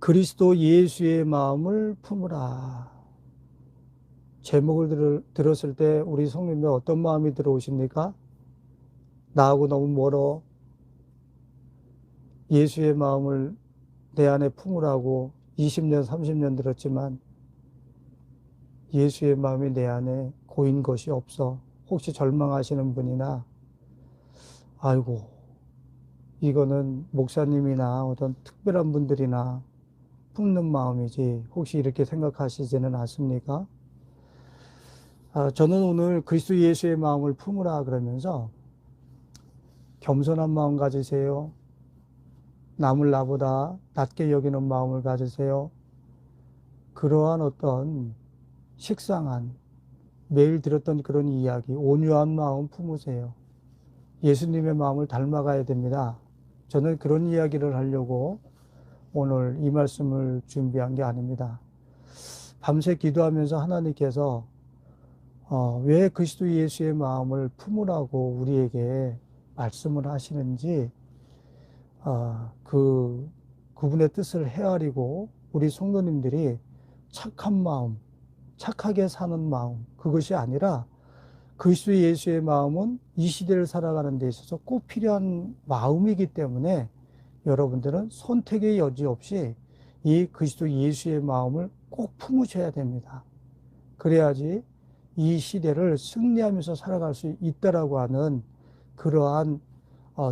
그리스도 예수의 마음을 품으라. 제목을 들었을 때 우리 성도님들 어떤 마음이 들어오십니까? 나하고 너무 멀어. 예수의 마음을 내 안에 품으라고 20년, 30년 들었지만 예수의 마음이 내 안에 고인 것이 없어. 혹시 절망하시는 분이나, 아이고, 이거는 목사님이나 어떤 특별한 분들이나 품는 마음이지, 혹시 이렇게 생각하시지는 않습니까? 저는 오늘 그리스도 예수의 마음을 품으라 그러면서 겸손한 마음 가지세요. 남을 나보다 낮게 여기는 마음을 가지세요. 그러한 어떤 식상한, 매일 들었던 그런 이야기, 온유한 마음 품으세요. 예수님의 마음을 닮아가야 됩니다. 저는 그런 이야기를 하려고 오늘 이 말씀을 준비한 게 아닙니다. 밤새 기도하면서 하나님께서 왜 그리스도 예수의 마음을 품으라고 우리에게 말씀을 하시는지 그분의 뜻을 헤아리고 우리 성도님들이 착한 마음, 착하게 사는 마음, 그것이 아니라 그리스도 예수의 마음은 이 시대를 살아가는 데 있어서 꼭 필요한 마음이기 때문에 여러분들은 선택의 여지 없이 이 그리스도 예수의 마음을 꼭 품으셔야 됩니다. 그래야지 이 시대를 승리하면서 살아갈 수 있다라고 하는 그러한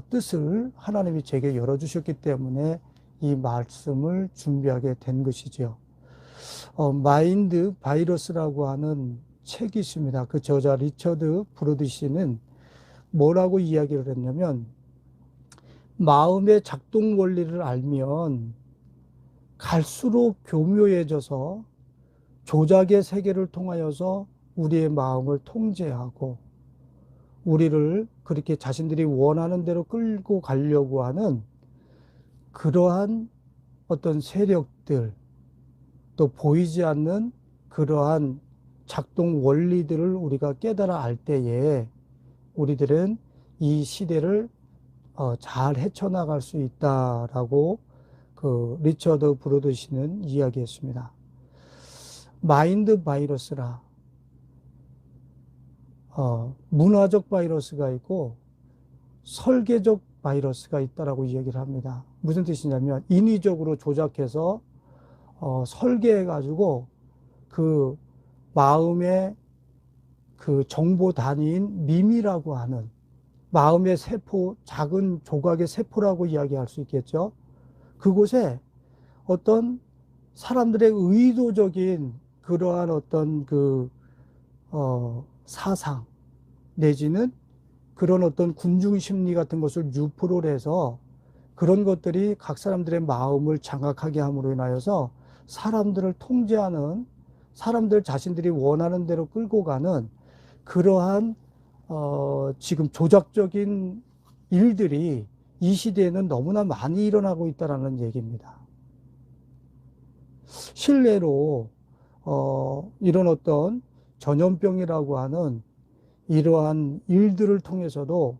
뜻을 하나님이 제게 열어주셨기 때문에 이 말씀을 준비하게 된 것이죠. 마인드 바이러스라고 하는 책이 있습니다. 그 저자 리처드 브로드시는 뭐라고 이야기를 했냐면, 마음의 작동 원리를 알면 갈수록 교묘해져서 조작의 세계를 통하여서 우리의 마음을 통제하고 우리를 그렇게 자신들이 원하는 대로 끌고 가려고 하는 그러한 어떤 세력들, 또 보이지 않는 그러한 작동 원리들을 우리가 깨달아 알 때에 우리들은 이 시대를 잘 헤쳐나갈 수 있다라고 그 리처드 브로드시는 이야기했습니다. 마인드 바이러스라, 문화적 바이러스가 있고 설계적 바이러스가 있다라고 이야기를 합니다. 무슨 뜻이냐면 인위적으로 조작해서 설계해가지고 그 마음의 그 정보 단위인 미미라고 하는 마음의 세포, 작은 조각의 세포라고 이야기할 수 있겠죠. 그곳에 어떤 사람들의 의도적인 그러한 어떤 사상, 내지는 그런 어떤 군중 심리 같은 것을 유포를 해서 그런 것들이 각 사람들의 마음을 장악하게 함으로 인하여서 사람들을 통제하는, 사람들 자신들이 원하는 대로 끌고 가는 그러한 지금 조작적인 일들이 이 시대에는 너무나 많이 일어나고 있다는 얘기입니다. 실례로 이런 어떤 전염병이라고 하는 이러한 일들을 통해서도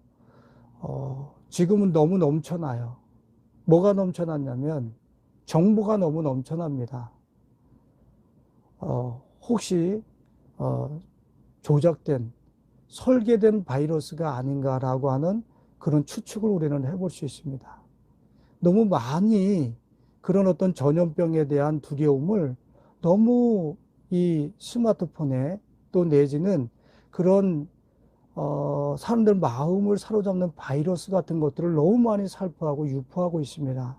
지금은 너무 넘쳐나요. 뭐가 넘쳐났냐면 정보가 너무 넘쳐납니다. 혹시 조작된, 설계된 바이러스가 아닌가라고 하는 그런 추측을 우리는 해볼 수 있습니다. 너무 많이 그런 어떤 전염병에 대한 두려움을 너무 이 스마트폰에 또 내지는 그런 사람들 마음을 사로잡는 바이러스 같은 것들을 너무 많이 살포하고 유포하고 있습니다.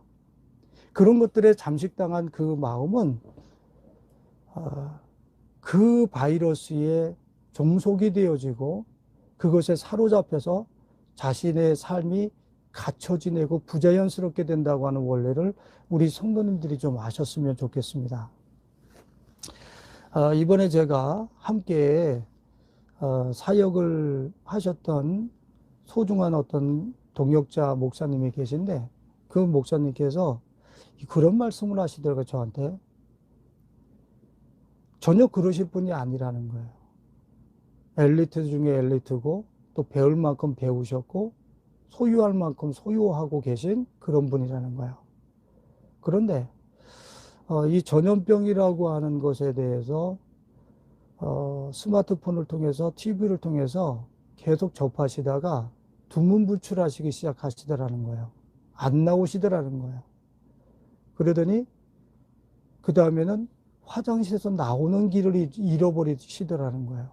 그런 것들에 잠식당한 그 마음은 그 바이러스에 종속이 되어지고 그것에 사로잡혀서 자신의 삶이 갇혀 지내고 부자연스럽게 된다고 하는 원리를 우리 성도님들이 좀 아셨으면 좋겠습니다. 이번에 제가 함께 사역을 하셨던 소중한 어떤 동역자 목사님이 계신데 그 목사님께서 그런 말씀을 하시더라고요, 저한테. 전혀 그러실 분이 아니라는 거예요. 엘리트 중에 엘리트고 또 배울 만큼 배우셨고 소유할 만큼 소유하고 계신 그런 분이라는 거예요. 그런데 이 전염병이라고 하는 것에 대해서 스마트폰을 통해서 TV를 통해서 계속 접하시다가 두문불출하시기 시작하시더라는 거예요. 안 나오시더라는 거예요. 그러더니 그 다음에는 화장실에서 나오는 길을 잃어버리시더라는 거예요.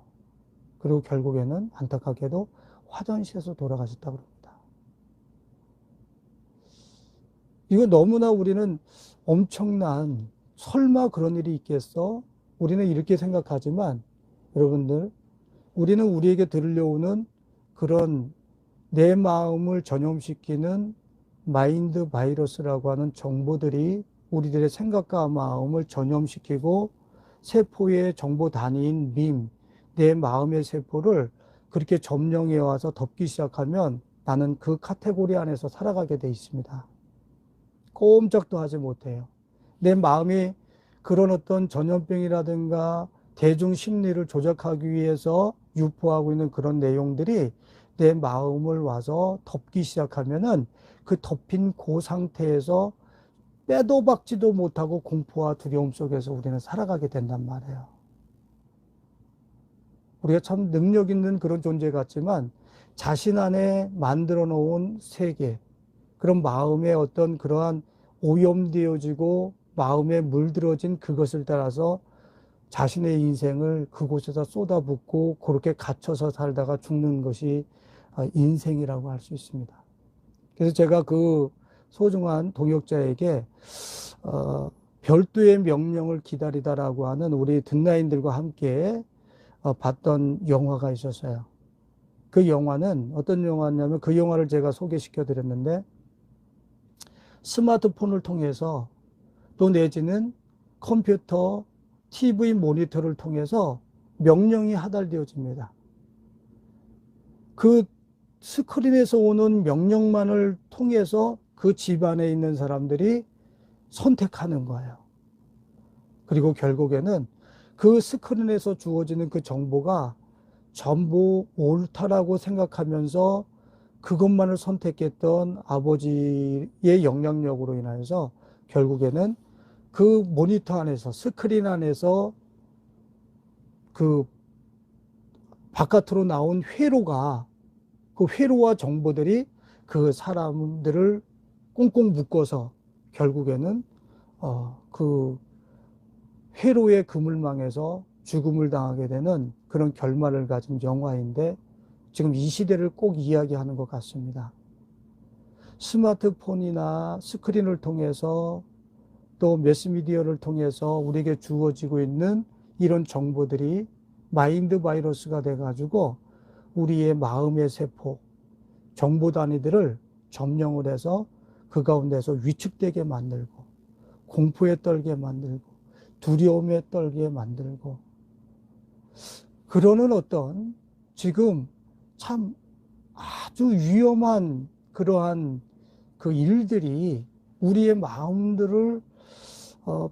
그리고 결국에는 안타깝게도 화장실에서 돌아가셨다고 합니다. 이거 너무나 우리는 엄청난, 설마 그런 일이 있겠어? 우리는 이렇게 생각하지만 여러분들, 우리는 우리에게 들려오는 그런 내 마음을 전염시키는 마인드 바이러스라고 하는 정보들이 우리들의 생각과 마음을 전염시키고 세포의 정보 단위인 내 마음의 세포를 그렇게 점령해 와서 덮기 시작하면 나는 그 카테고리 안에서 살아가게 돼 있습니다. 꼼짝도 하지 못해요. 내 마음이 그런 어떤 전염병이라든가 대중 심리를 조작하기 위해서 유포하고 있는 그런 내용들이 내 마음을 와서 덮기 시작하면은 그 덮인 그 상태에서 빼도 박지도 못하고 공포와 두려움 속에서 우리는 살아가게 된단 말이에요. 우리가 참 능력 있는 그런 존재 같지만 자신 안에 만들어 놓은 세계, 그런 마음의 어떤 그러한 오염되어지고 마음에 물들어진 그것을 따라서 자신의 인생을 그곳에서 쏟아붓고 그렇게 갇혀서 살다가 죽는 것이 인생이라고 할 수 있습니다. 그래서 제가 그 소중한 동역자에게 별도의 명령을 기다리다라고 하는 우리 듣나인들과 함께 봤던 영화가 있었어요. 그 영화는 어떤 영화냐면 그 영화를 제가 소개시켜 드렸는데 스마트폰을 통해서 또 내지는 컴퓨터, TV 모니터를 통해서 명령이 하달되어집니다. 그 스크린에서 오는 명령만을 통해서 그 집안에 있는 사람들이 선택하는 거예요. 그리고 결국에는 그 스크린에서 주어지는 그 정보가 전부 옳다라고 생각하면서 그것만을 선택했던 아버지의 영향력으로 인해서 결국에는 그 모니터 안에서, 스크린 안에서 그 바깥으로 나온 회로가, 그 회로와 정보들이 그 사람들을 꽁꽁 묶어서 결국에는 그 회로의 그물망에서 죽음을 당하게 되는 그런 결말을 가진 영화인데 지금 이 시대를 꼭 이야기하는 것 같습니다. 스마트폰이나 스크린을 통해서 또 매스미디어를 통해서 우리에게 주어지고 있는 이런 정보들이 마인드 바이러스가 돼가지고 우리의 마음의 세포, 정보 단위들을 점령을 해서 그 가운데서 위축되게 만들고 공포에 떨게 만들고 두려움에 떨게 만들고 그러는 어떤 지금 참 아주 위험한 그러한 그 일들이 우리의 마음들을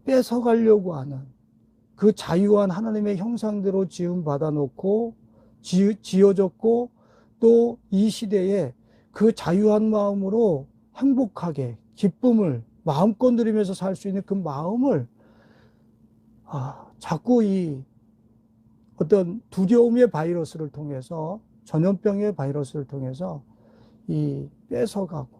뺏어가려고 하는 그 자유한 하나님의 형상대로 지음 받아놓고 지어졌고 또 이 시대에 그 자유한 마음으로 행복하게 기쁨을 마음껏 누리면서 살 수 있는 그 마음을 자꾸 이 어떤 두려움의 바이러스를 통해서 전염병의 바이러스를 통해서 이 뺏어가고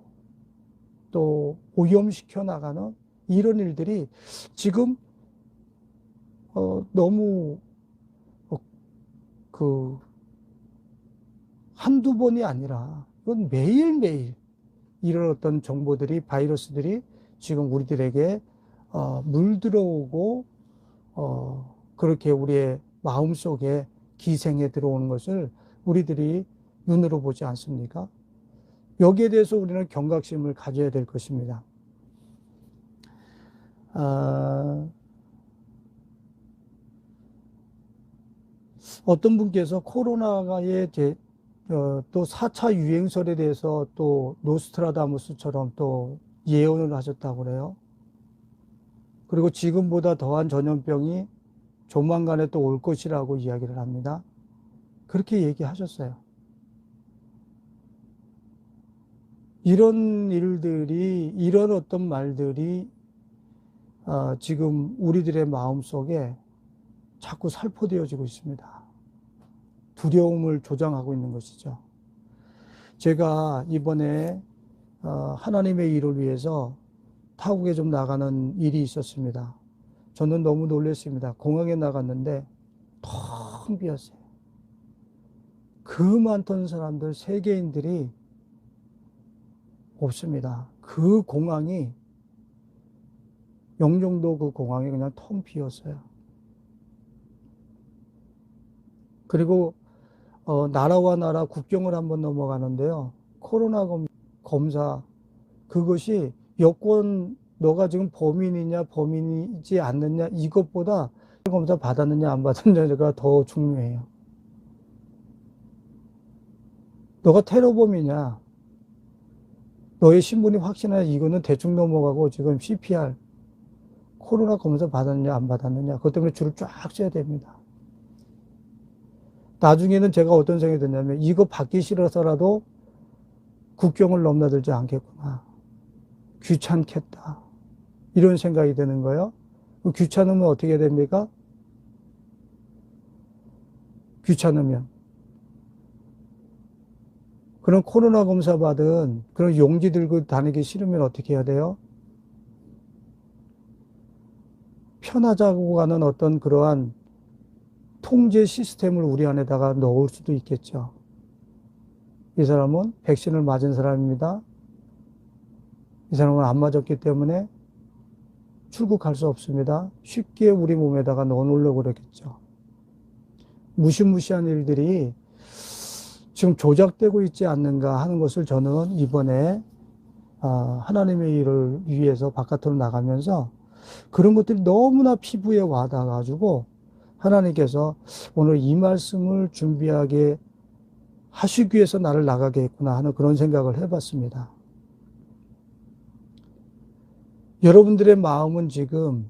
또 오염시켜 나가는 이런 일들이 지금 너무 그 한두 번이 아니라 이건 매일매일 이런 어떤 정보들이 바이러스들이 지금 우리들에게 물들어오고 그렇게 우리의 마음속에 기생해 들어오는 것을 우리들이 눈으로 보지 않습니까? 여기에 대해서 우리는 경각심을 가져야 될 것입니다. 어떤 분께서 코로나의 또 4차 유행설에 대해서 또 노스트라다무스처럼 또 예언을 하셨다고 그래요. 그리고 지금보다 더한 전염병이 조만간에 또 올 것이라고 이야기를 합니다. 그렇게 얘기하셨어요. 이런 일들이, 이런 어떤 말들이 지금 우리들의 마음 속에 자꾸 살포되어지고 있습니다. 두려움을 조장하고 있는 것이죠. 제가 이번에 하나님의 일을 위해서 타국에 좀 나가는 일이 있었습니다. 저는 너무 놀랐습니다. 공항에 나갔는데 텅 비었어요. 그 많던 사람들, 세계인들이 없습니다. 그 공항이, 영종도 그 공항이 그냥 텅 비었어요. 그리고 나라와 나라 국경을 한번 넘어가는데요. 코로나 검사, 그것이 여권, 너가 지금 범인이냐 범인이지 않느냐, 이것보다 검사 받았느냐 안 받았느냐가 더 중요해요. 너가 테러범이냐, 너의 신분이 확신하냐, 이거는 대충 넘어가고, 지금 CPR, 코로나 검사 받았느냐 안 받았느냐, 그것 때문에 줄을 쫙 서야 됩니다. 나중에는 제가 어떤 생각이 드냐면, 이거 받기 싫어서라도 국경을 넘나들지 않겠구나, 귀찮겠다, 이런 생각이 드는 거예요. 귀찮으면 어떻게 됩니까? 귀찮으면 그런 코로나 검사 받은 그런 용지 들고 다니기 싫으면 어떻게 해야 돼요? 편하자고 하는 어떤 그러한 통제 시스템을 우리 안에다가 넣을 수도 있겠죠. 이 사람은 백신을 맞은 사람입니다. 이 사람은 안 맞았기 때문에 출국할 수 없습니다. 쉽게 우리 몸에다가 넣어놓으려고 그러겠죠. 무시무시한 일들이 지금 조작되고 있지 않는가 하는 것을 저는 이번에 하나님의 일을 위해서 바깥으로 나가면서 그런 것들이 너무나 피부에 와닿아가지고 하나님께서 오늘 이 말씀을 준비하게 하시기 위해서 나를 나가게 했구나 하는 그런 생각을 해봤습니다. 여러분들의 마음은 지금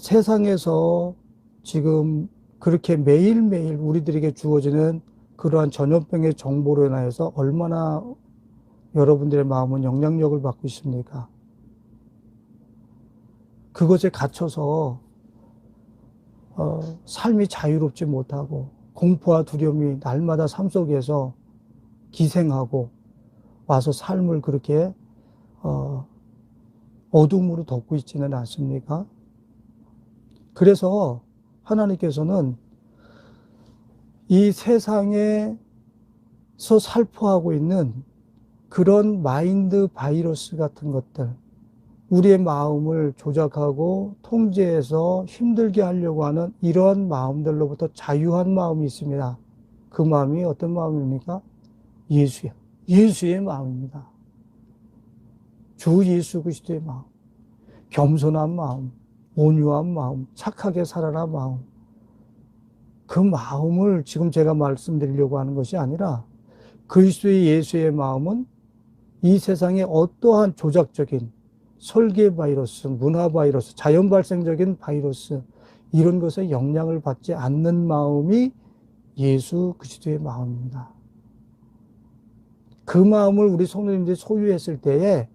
세상에서 지금 그렇게 매일매일 우리들에게 주어지는 그러한 전염병의 정보로 인하여서 얼마나 여러분들의 마음은 영향력을 받고 있습니까? 그것에 갇혀서 삶이 자유롭지 못하고 공포와 두려움이 날마다 삶 속에서 기생하고 와서 삶을 그렇게 어둠으로 덮고 있지는 않습니까? 그래서 하나님께서는 이 세상에서 살포하고 있는 그런 마인드 바이러스 같은 것들, 우리의 마음을 조작하고 통제해서 힘들게 하려고 하는 이러한 마음들로부터 자유한 마음이 있습니다. 그 마음이 어떤 마음입니까? 예수요. 예수의 마음입니다. 주 예수 그리스도의 마음, 겸손한 마음, 온유한 마음, 착하게 살아라 마음. 그 마음을 지금 제가 말씀드리려고 하는 것이 아니라 그리스도의 예수의 마음은 이 세상의 어떠한 조작적인 설계 바이러스, 문화 바이러스, 자연 발생적인 바이러스, 이런 것에 영향을 받지 않는 마음이 예수 그리스도의 마음입니다. 그 마음을 우리 성도님들이 소유했을 때에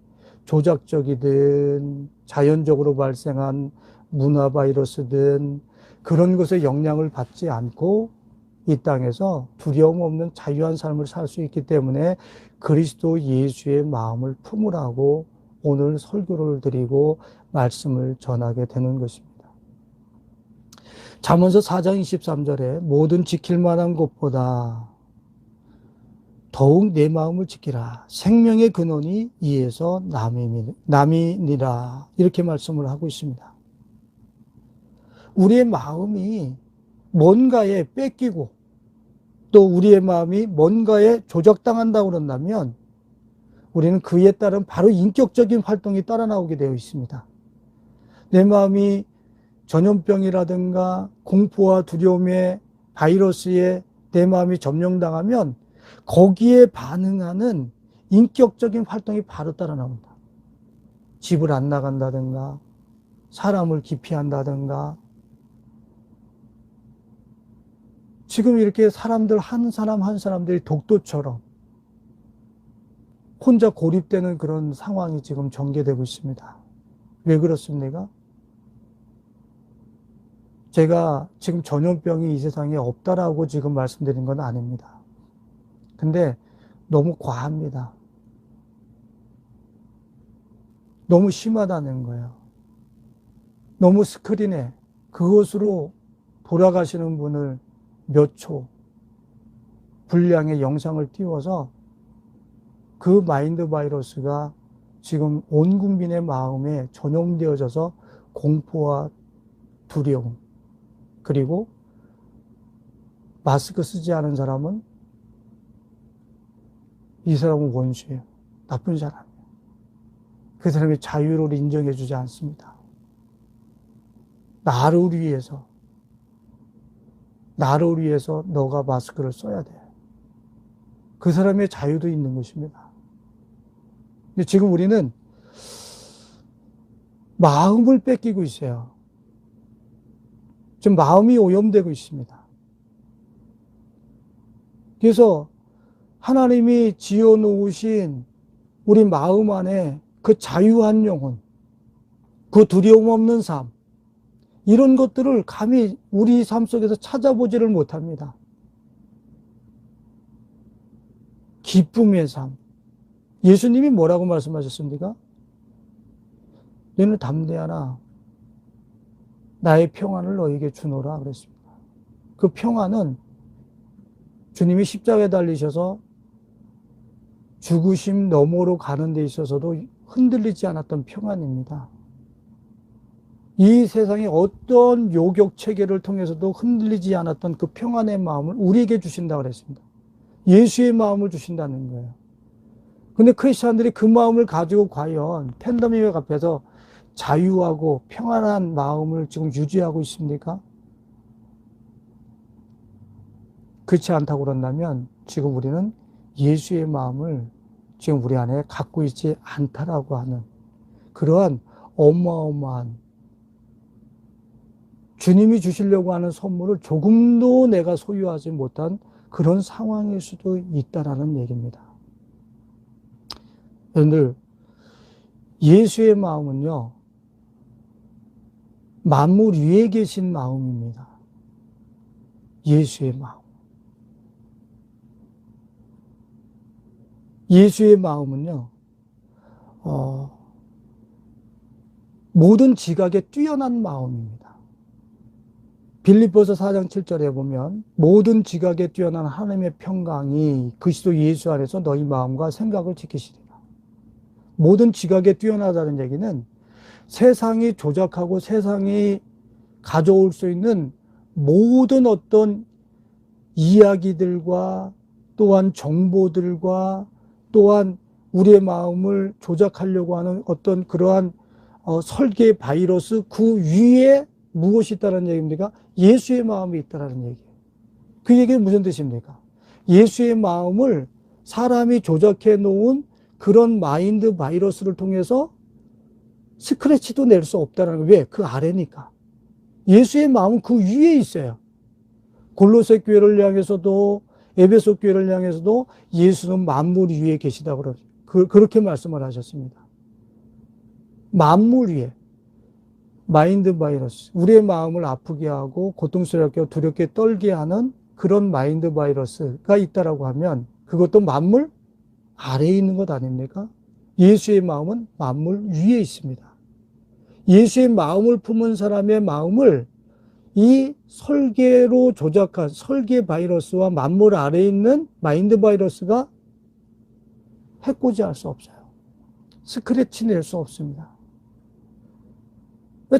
조작적이든 자연적으로 발생한 문화 바이러스든 그런 것에 영향을 받지 않고 이 땅에서 두려움 없는 자유한 삶을 살 수 있기 때문에 그리스도 예수의 마음을 품으라고 오늘 설교를 드리고 말씀을 전하게 되는 것입니다. 잠언서 4장 23절에 모든 지킬 만한 것보다 더욱 내 마음을 지키라. 생명의 근원이 이에서 남이니라. 이렇게 말씀을 하고 있습니다. 우리의 마음이 뭔가에 뺏기고 또 우리의 마음이 뭔가에 조작당한다고 그런다면 우리는 그에 따른 바로 인격적인 활동이 따라 나오게 되어 있습니다. 내 마음이 전염병이라든가 공포와 두려움의 바이러스에 내 마음이 점령당하면 거기에 반응하는 인격적인 활동이 바로 따라 나온다. 집을 안 나간다든가 사람을 기피한다든가 지금 이렇게 사람들 한 사람 한 사람들이 독도처럼 혼자 고립되는 그런 상황이 지금 전개되고 있습니다. 왜 그렇습니까? 제가 지금 전염병이 이 세상에 없다라고 지금 말씀드린 건 아닙니다. 근데 너무 과합니다. 너무 심하다는 거예요. 너무 스크린에 그것으로 돌아가시는 분을 몇 초 분량의 영상을 띄워서 그 마인드 바이러스가 지금 온 국민의 마음에 전염되어져서 공포와 두려움, 그리고 마스크 쓰지 않은 사람은 이 사람은 원수예요. 나쁜 사람이에요. 그 사람의 자유를 인정해 주지 않습니다. 나를 위해서 너가 마스크를 써야 돼. 그 사람의 자유도 있는 것입니다. 근데 지금 우리는 마음을 뺏기고 있어요. 지금 마음이 오염되고 있습니다. 그래서 하나님이 지어놓으신 우리 마음 안에 그 자유한 영혼, 그 두려움 없는 삶, 이런 것들을 감히 우리 삶 속에서 찾아보지를 못합니다. 기쁨의 삶. 예수님이 뭐라고 말씀하셨습니까? 너는 담대하나 나의 평안을 너에게 주노라 그랬습니다. 그 평안은 주님이 십자가에 달리셔서 죽으심 너머로 가는 데 있어서도 흔들리지 않았던 평안입니다. 이 세상의 어떤 요격 체계를 통해서도 흔들리지 않았던 그 평안의 마음을 우리에게 주신다고 그랬습니다. 예수의 마음을 주신다는 거예요. 근데 크리스찬들이 그 마음을 가지고 과연 팬데믹 앞에서 자유하고 평안한 마음을 지금 유지하고 있습니까? 그렇지 않다고 그런다면 지금 우리는 예수의 마음을 지금 우리 안에 갖고 있지 않다라고 하는 그러한 어마어마한 주님이 주시려고 하는 선물을 조금도 내가 소유하지 못한 그런 상황일 수도 있다라는 얘기입니다. 여러분들, 예수의 마음은요, 만물 위에 계신 마음입니다. 예수의 마음. 예수의 마음은요, 모든 지각에 뛰어난 마음입니다. 빌립보서 4장 7절에 보면 모든 지각에 뛰어난 하나님의 평강이 그리스도 예수 안에서 너희 마음과 생각을 지키시리라. 모든 지각에 뛰어나다는 얘기는 세상이 조작하고 세상이 가져올 수 있는 모든 어떤 이야기들과 또한 정보들과 또한 우리의 마음을 조작하려고 하는 어떤 그러한 설계 바이러스 그 위에 무엇이 있다는 얘기입니까? 예수의 마음이 있다는 얘기예요. 그 얘기는 무슨 뜻입니까? 예수의 마음을 사람이 조작해 놓은 그런 마인드 바이러스를 통해서 스크래치도 낼 수 없다는 거예요. 왜? 그 아래니까. 예수의 마음은 그 위에 있어요. 골로새 교회를 향해서도 에베소 교회를 향해서도 예수는 만물 위에 계시다고 그렇게 말씀을 하셨습니다. 만물 위에. 마인드 바이러스, 우리의 마음을 아프게 하고 고통스럽게 하고 두렵게 떨게 하는 그런 마인드 바이러스가 있다라고 하면 그것도 만물 아래에 있는 것 아닙니까? 예수의 마음은 만물 위에 있습니다. 예수의 마음을 품은 사람의 마음을 이 설계로 조작한 설계 바이러스와 만물 아래에 있는 마인드 바이러스가 해코지할 수 없어요. 스크래치 낼 수 없습니다.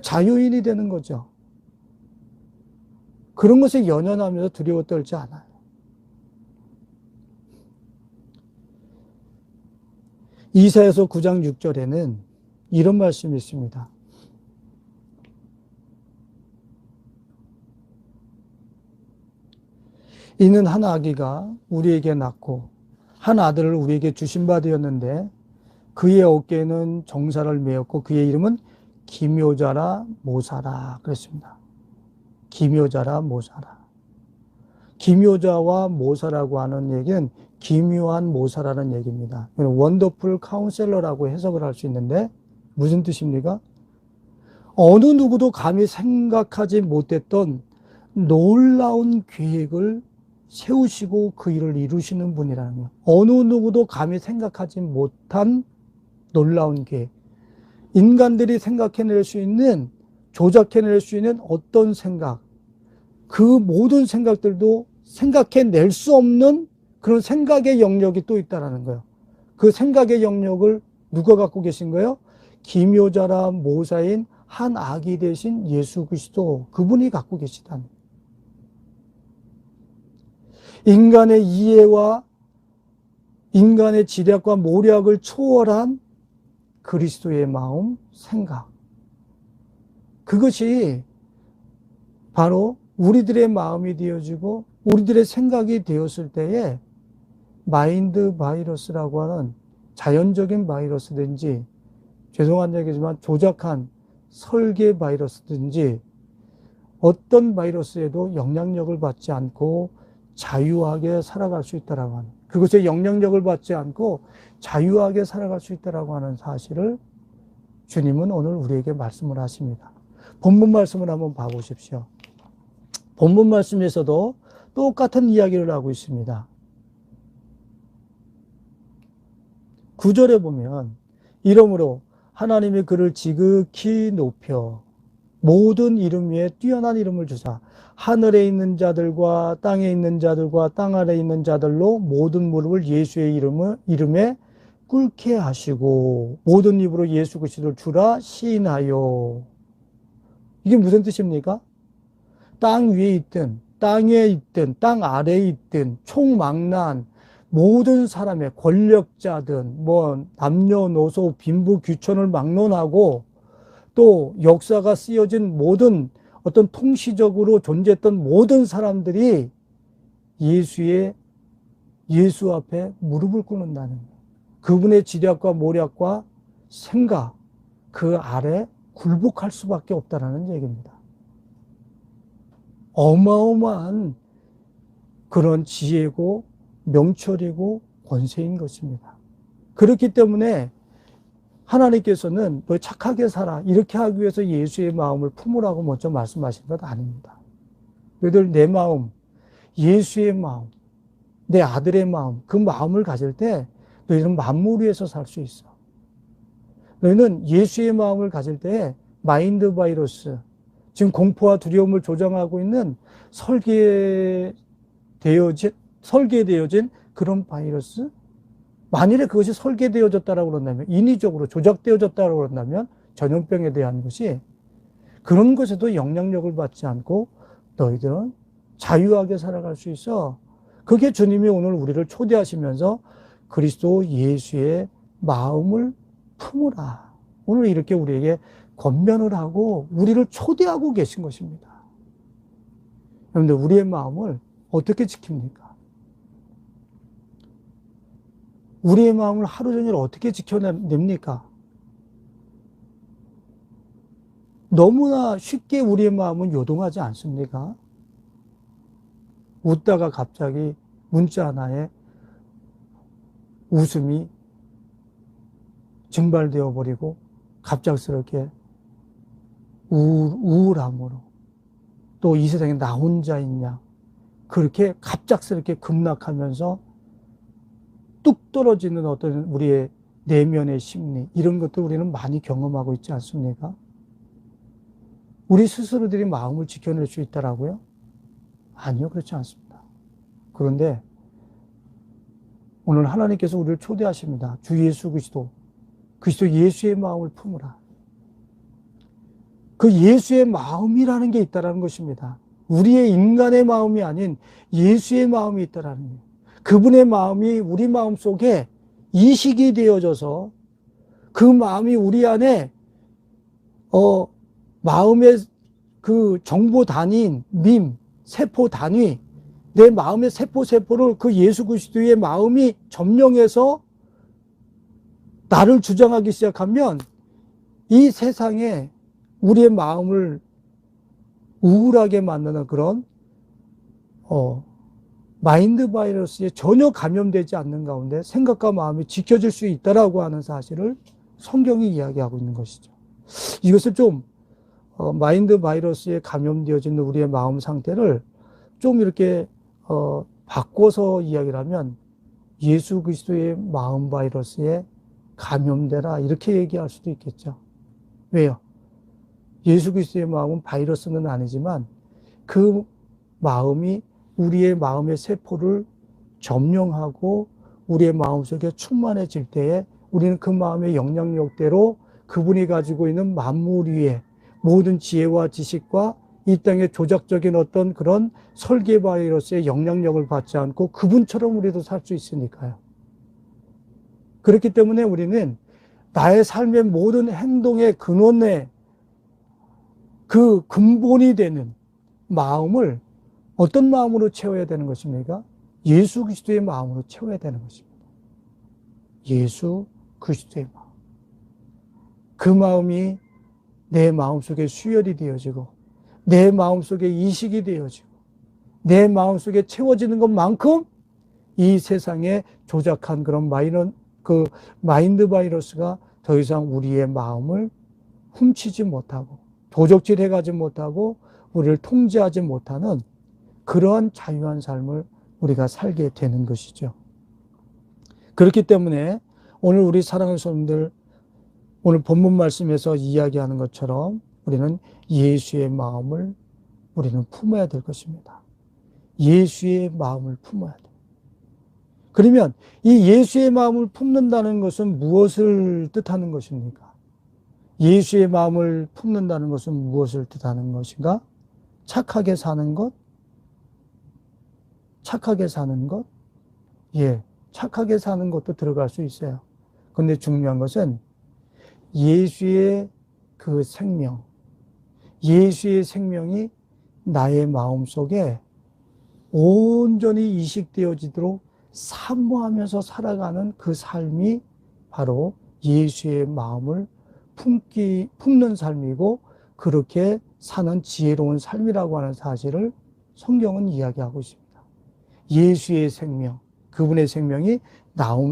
자유인이 되는 거죠. 그런 것에 연연하면서 두려워 떨지 않아요. 이사야서 9장 6절에는 이런 말씀이 있습니다. 이는 한 아기가 우리에게 낳고 한 아들을 우리에게 주신 바 되었는데 그의 어깨에는 정사를 메었고 그의 이름은 기묘자라 모사라 그랬습니다. 기묘자라 모사라. 기묘자와 모사라고 하는 얘기는 기묘한 모사라는 얘기입니다. 원더풀 카운셀러라고 해석을 할 수 있는데 무슨 뜻입니까? 어느 누구도 감히 생각하지 못했던 놀라운 계획을 세우시고 그 일을 이루시는 분이라는 거예요. 어느 누구도 감히 생각하지 못한 놀라운 계획. 인간들이 생각해낼 수 있는, 조작해낼 수 있는 어떤 생각, 그 모든 생각들도 생각해낼 수 없는 그런 생각의 영역이 또 있다는 거예요. 그 생각의 영역을 누가 갖고 계신 거예요? 기묘자라 모사인 한 아기 대신 예수 그리스도, 그분이 갖고 계시다는 거예요. 인간의 이해와 인간의 지략과 모략을 초월한 그리스도의 마음, 생각. 그것이 바로 우리들의 마음이 되어지고 우리들의 생각이 되었을 때에 마인드 바이러스라고 하는 자연적인 바이러스든지, 죄송한 얘기지만 조작한 설계 바이러스든지 어떤 바이러스에도 영향력을 받지 않고 자유하게 살아갈 수 있다라고 하는, 그것에 영향력을 받지 않고 자유하게 살아갈 수 있다라고 하는 사실을 주님은 오늘 우리에게 말씀을 하십니다. 본문 말씀을 한번 봐보십시오. 본문 말씀에서도 똑같은 이야기를 하고 있습니다. 9절에 보면 이러므로 하나님이 그를 지극히 높여 모든 이름 위에 뛰어난 이름을 주사 하늘에 있는 자들과 땅에 있는 자들과 땅 아래에 있는 자들로 모든 무릎을 예수의 이름에 꿇게 하시고 모든 입으로 예수 그리스도를 주라 시인하여. 이게 무슨 뜻입니까? 땅 위에 있든 땅 위에 있든 땅 아래에 있든 총망라한 모든 사람의 권력자든 뭐 남녀노소 빈부 귀천을 막론하고 또 역사가 쓰여진 모든 어떤 통시적으로 존재했던 모든 사람들이 예수 앞에 무릎을 꿇는다는 거예요. 그분의 지략과 모략과 생각, 그 아래 굴복할 수밖에 없다는 얘기입니다. 어마어마한 그런 지혜고 명철이고 권세인 것입니다. 그렇기 때문에 하나님께서는 너 착하게 살아 이렇게 하기 위해서 예수의 마음을 품으라고 먼저 말씀하신 것 아닙니다. 너희들 내 마음, 예수의 마음, 내 아들의 마음, 그 마음을 가질 때 너희는 만물 위에서 살 수 있어. 너희는 예수의 마음을 가질 때 마인드 바이러스, 지금 공포와 두려움을 조장하고 있는 설계되어진 그런 바이러스, 만일에 그것이 설계되어졌다라고 그런다면, 인위적으로 조작되어졌다라고 그런다면 전염병에 대한 것이 그런 것에도 영향력을 받지 않고 너희들은 자유하게 살아갈 수 있어. 그게 주님이 오늘 우리를 초대하시면서 그리스도 예수의 마음을 품으라. 오늘 이렇게 우리에게 권면을 하고 우리를 초대하고 계신 것입니다. 여러분들, 우리의 마음을 어떻게 지킵니까? 우리의 마음을 하루 종일 어떻게 지켜냅니까? 너무나 쉽게 우리의 마음은 요동하지 않습니까? 웃다가 갑자기 문자 하나에 웃음이 증발되어 버리고 갑작스럽게 우울함으로 또 이 세상에 나 혼자 있냐, 그렇게 갑작스럽게 급락하면서 뚝 떨어지는 어떤 우리의 내면의 심리, 이런 것들 우리는 많이 경험하고 있지 않습니까? 우리 스스로들이 마음을 지켜낼 수 있다라고요? 아니요, 그렇지 않습니다. 그런데 오늘 하나님께서 우리를 초대하십니다. 주 예수 그리스도 예수의 마음을 품으라. 그 예수의 마음이라는 게 있다라는 것입니다. 우리의 인간의 마음이 아닌 예수의 마음이 있다라는 거예요. 그분의 마음이 우리 마음 속에 이식이 되어져서 그 마음이 우리 안에 마음의 그 정보 단위인 세포 단위, 내 마음의 세포를 그 예수 그리스도의 마음이 점령해서 나를 주장하기 시작하면 이 세상에 우리의 마음을 우울하게 만드는 그런 마인드 바이러스에 전혀 감염되지 않는 가운데 생각과 마음이 지켜질 수 있다라고 하는 사실을 성경이 이야기하고 있는 것이죠. 이것을 좀 마인드 바이러스에 감염되어진 우리의 마음 상태를 좀 이렇게 바꿔서 이야기를 하면 예수 그리스도의 마음 바이러스에 감염되라 이렇게 얘기할 수도 있겠죠. 왜요? 예수 그리스도의 마음은 바이러스는 아니지만 그 마음이 우리의 마음의 세포를 점령하고 우리의 마음속에 충만해질 때에 우리는 그 마음의 영향력대로 그분이 가지고 있는 만물 위에 모든 지혜와 지식과 이 땅의 조작적인 어떤 그런 설계 바이러스의 영향력을 받지 않고 그분처럼 우리도 살 수 있으니까요. 그렇기 때문에 우리는 나의 삶의 모든 행동의 근원에 그 근본이 되는 마음을 어떤 마음으로 채워야 되는 것입니까? 예수 그리스도의 마음으로 채워야 되는 것입니다. 예수 그리스도의 마음. 그 마음이 내 마음속에 수혈이 되어지고 내 마음속에 이식이 되어지고 내 마음속에 채워지는 것만큼 이 세상에 조작한 그런 마인드 바이러스가 더 이상 우리의 마음을 훔치지 못하고 도적질해 가지 못하고 우리를 통제하지 못하는 그러한 자유한 삶을 우리가 살게 되는 것이죠. 그렇기 때문에 오늘 우리 사랑하는 성도들, 오늘 본문 말씀에서 이야기하는 것처럼 우리는 예수의 마음을 우리는 품어야 될 것입니다. 예수의 마음을 품어야 돼요. 그러면 이 예수의 마음을 품는다는 것은 무엇을 뜻하는 것입니까? 예수의 마음을 품는다는 것은 무엇을 뜻하는 것인가? 착하게 사는 것? 착하게 사는 것? 예, 착하게 사는 것도 들어갈 수 있어요. 그런데 중요한 것은 예수의 그 생명, 예수의 생명이 나의 마음속에 온전히 이식되어지도록 사모하면서 살아가는 그 삶이 바로 예수의 마음을 품는 삶이고 그렇게 사는 지혜로운 삶이라고 하는 사실을 성경은 이야기하고 있습니다. 예수의 생명, 그분의 생명이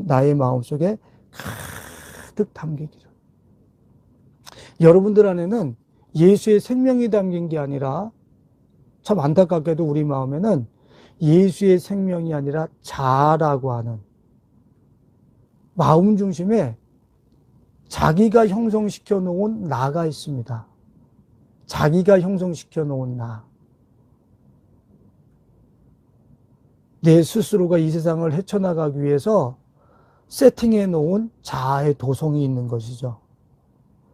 나의 마음속에 가득 담기기를. 여러분들 안에는 예수의 생명이 담긴 게 아니라 참 안타깝게도 우리 마음에는 예수의 생명이 아니라 자라고 하는 마음 중심에 자기가 형성시켜 놓은 나가 있습니다. 자기가 형성시켜 놓은 나. 내 스스로가 이 세상을 헤쳐나가기 위해서 세팅해 놓은 자아의 도성이 있는 것이죠.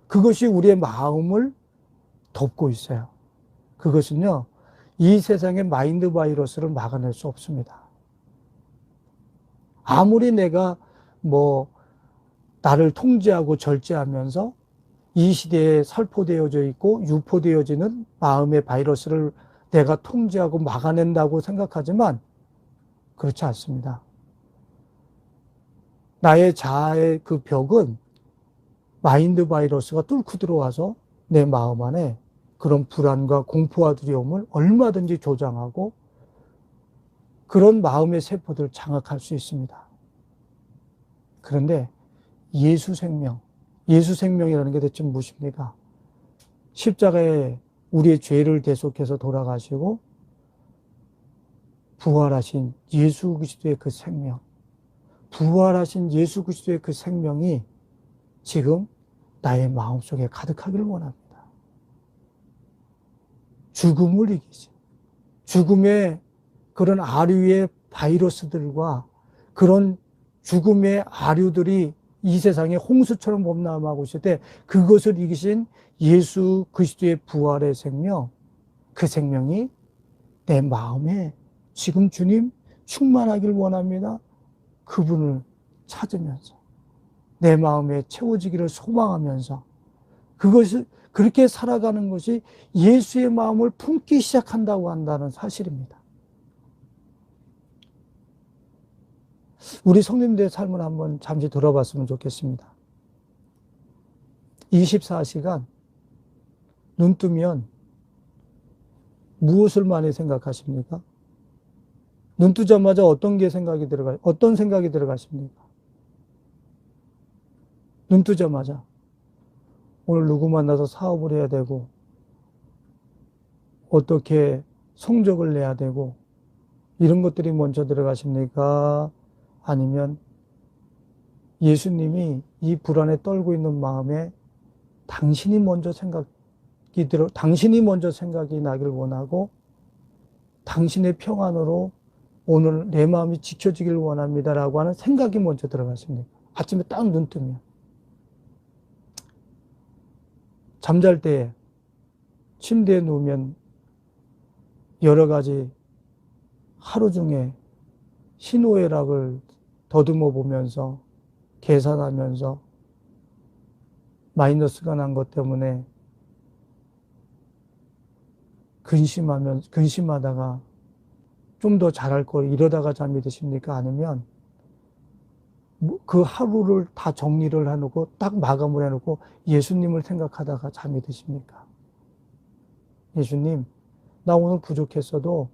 그것이 우리의 마음을 덮고 있어요. 그것은요, 이 세상의 마인드 바이러스를 막아낼 수 없습니다. 아무리 내가 나를 통제하고 절제하면서 이 시대에 살포되어져 있고 유포되어지는 마음의 바이러스를 내가 통제하고 막아낸다고 생각하지만 그렇지 않습니다. 나의 자아의 그 벽은 마인드 바이러스가 뚫고 들어와서 내 마음 안에 그런 불안과 공포와 두려움을 얼마든지 조장하고 그런 마음의 세포들을 장악할 수 있습니다. 그런데 예수 생명이라는 게 대체 무엇입니까? 십자가에 우리의 죄를 대속해서 돌아가시고 부활하신 예수 그리스도의 그 생명, 부활하신 예수 그리스도의 그 생명이 지금 나의 마음속에 가득하기를 원합니다. 죽음을 이기지. 죽음의 그런 아류의 바이러스들과 그런 죽음의 아류들이 이 세상에 홍수처럼 범람하고 있을 때 그것을 이기신 예수 그리스도의 부활의 생명, 그 생명이 내 마음에 지금 주님 충만하길 원합니다. 그분을 찾으면서 내 마음에 채워지기를 소망하면서 그것을 그렇게 살아가는 것이 예수의 마음을 품기 시작한다고 한다는 사실입니다. 우리 성님들의 삶을 한번 잠시 들어봤으면 좋겠습니다. 24시간 눈 뜨면 무엇을 많이 생각하십니까? 눈 뜨자마자 어떤 생각이 들어가십니까? 눈 뜨자마자 오늘 누구 만나서 사업을 해야 되고 어떻게 성적을 내야 되고 이런 것들이 먼저 들어가십니까? 아니면 예수님이 이 불안에 떨고 있는 마음에 당신이 먼저 생각이 나길 원하고 당신의 평안으로 오늘 내 마음이 지켜지길 원합니다라고 하는 생각이 먼저 들어갔습니까? 아침에 딱 눈 뜨면. 잠잘 때 침대에 누우면 여러 가지 하루 중에 희노애락을 더듬어 보면서 계산하면서 마이너스가 난 것 때문에 근심하다가 좀 더 잘할 걸 이러다가 잠이 드십니까? 아니면 그 하루를 다 정리를 해놓고 딱 마감을 해놓고 예수님을 생각하다가 잠이 드십니까? 예수님, 나 오늘 부족했어도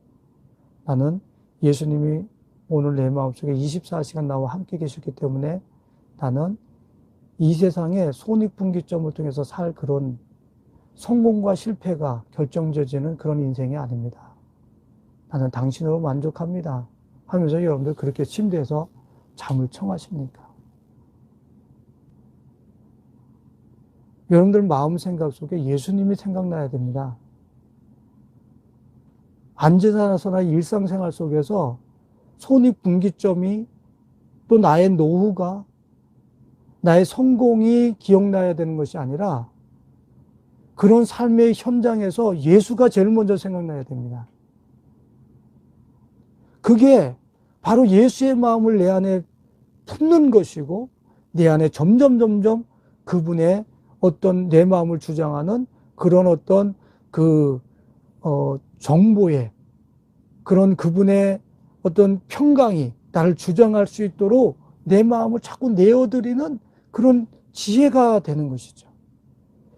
나는 예수님이 오늘 내 마음속에 24시간 나와 함께 계셨기 때문에 나는 이 세상의 손익분기점을 통해서 살 그런 성공과 실패가 결정져지는 그런 인생이 아닙니다. 나는 당신으로 만족합니다. 하면서 여러분들 그렇게 침대에서 잠을 청하십니까? 여러분들 마음 생각 속에 예수님이 생각나야 됩니다. 앉아서나 일상생활 속에서 손익분기점이 또 나의 노후가 나의 성공이 기억나야 되는 것이 아니라 그런 삶의 현장에서 예수가 제일 먼저 생각나야 됩니다. 그게 바로 예수의 마음을 내 안에 품는 것이고 내 안에 점점 그분의 어떤 내 마음을 주장하는 그런 어떤 정보에 그런 그분의 어떤 평강이 나를 주장할 수 있도록 내 마음을 자꾸 내어드리는 그런 지혜가 되는 것이죠.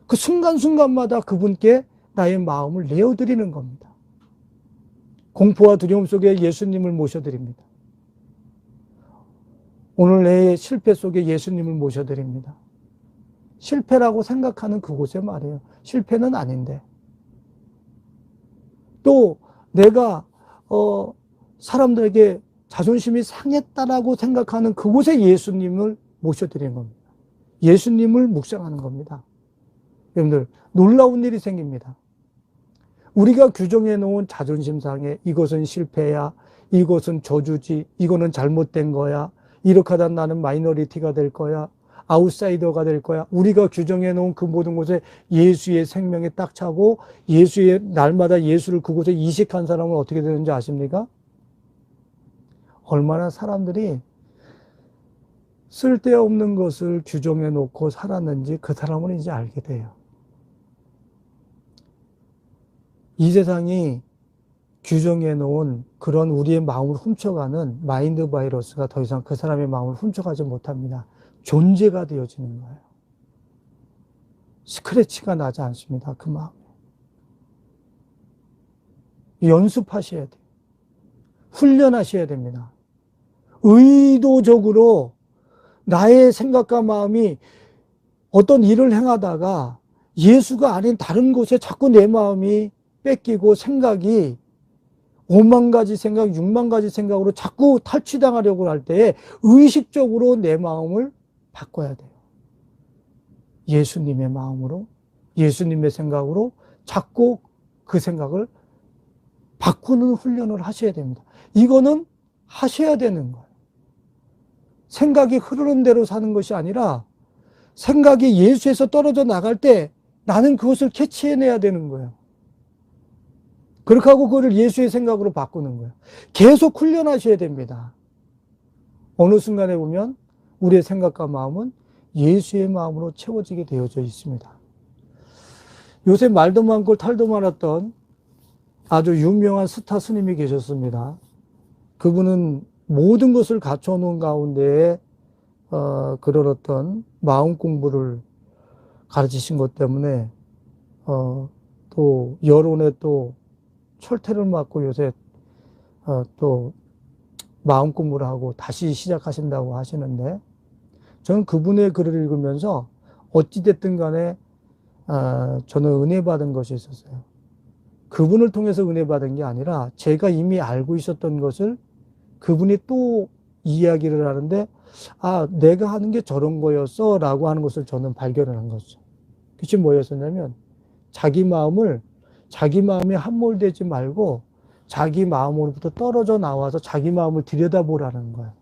그 순간순간마다 그분께 나의 마음을 내어드리는 겁니다. 공포와 두려움 속에 예수님을 모셔드립니다. 오늘 내 실패 속에 예수님을 모셔드립니다. 실패라고 생각하는 그곳에 말이에요. 실패는 아닌데. 또 내가 사람들에게 자존심이 상했다라고 생각하는 그곳에 예수님을 모셔드리는 겁니다. 예수님을 묵상하는 겁니다. 여러분들 놀라운 일이 생깁니다. 우리가 규정해 놓은 자존심 상해, 이것은 실패야, 이것은 저주지, 이거는 잘못된 거야, 이렇게 하다 나는 마이너리티가 될 거야, 아웃사이더가 될 거야. 우리가 규정해 놓은 그 모든 곳에 예수의 생명에 딱 차고 예수의 날마다 예수를 그곳에 이식한 사람은 어떻게 되는지 아십니까? 얼마나 사람들이 쓸데없는 것을 규정해 놓고 살았는지 그 사람은 이제 알게 돼요. 이 세상이 규정해 놓은 그런 우리의 마음을 훔쳐가는 마인드 바이러스가 더 이상 그 사람의 마음을 훔쳐가지 못합니다. 존재가 되어지는 거예요. 스크래치가 나지 않습니다. 그 마음에. 연습하셔야 돼요. 훈련하셔야 됩니다. 의도적으로 나의 생각과 마음이 어떤 일을 행하다가 예수가 아닌 다른 곳에 자꾸 내 마음이 뺏기고 생각이 5만 가지 생각, 6만 가지 생각으로 자꾸 탈취당하려고 할 때에 의식적으로 내 마음을 바꿔야 돼요. 예수님의 마음으로, 예수님의 생각으로 자꾸 그 생각을 바꾸는 훈련을 하셔야 됩니다. 이거는 하셔야 되는 거예요. 생각이 흐르는 대로 사는 것이 아니라 생각이 예수에서 떨어져 나갈 때 나는 그것을 캐치해내야 되는 거예요. 그렇게 하고 그거를 예수의 생각으로 바꾸는 거예요. 계속 훈련하셔야 됩니다. 어느 순간에 보면 우리의 생각과 마음은 예수의 마음으로 채워지게 되어져 있습니다. 요새 말도 많고 탈도 많았던 아주 유명한 스타 스님이 계셨습니다. 그분은 모든 것을 갖춰놓은 가운데에 그런 어떤 마음 공부를 가르치신 것 때문에 또 여론에 또 철퇴를 맞고 요새 또 마음 공부를 하고 다시 시작하신다고 하시는데 저는 그분의 글을 읽으면서 어찌됐든 간에 저는 은혜 받은 것이 있었어요. 그분을 통해서 은혜 받은 게 아니라 제가 이미 알고 있었던 것을 그분이 또 이야기를 하는데, 아, 내가 하는 게 저런 거였어 라고 하는 것을 저는 발견을 한 거죠. 그게 뭐였었냐면 자기 마음에 함몰되지 말고 자기 마음으로부터 떨어져 나와서 자기 마음을 들여다보라는 거예요.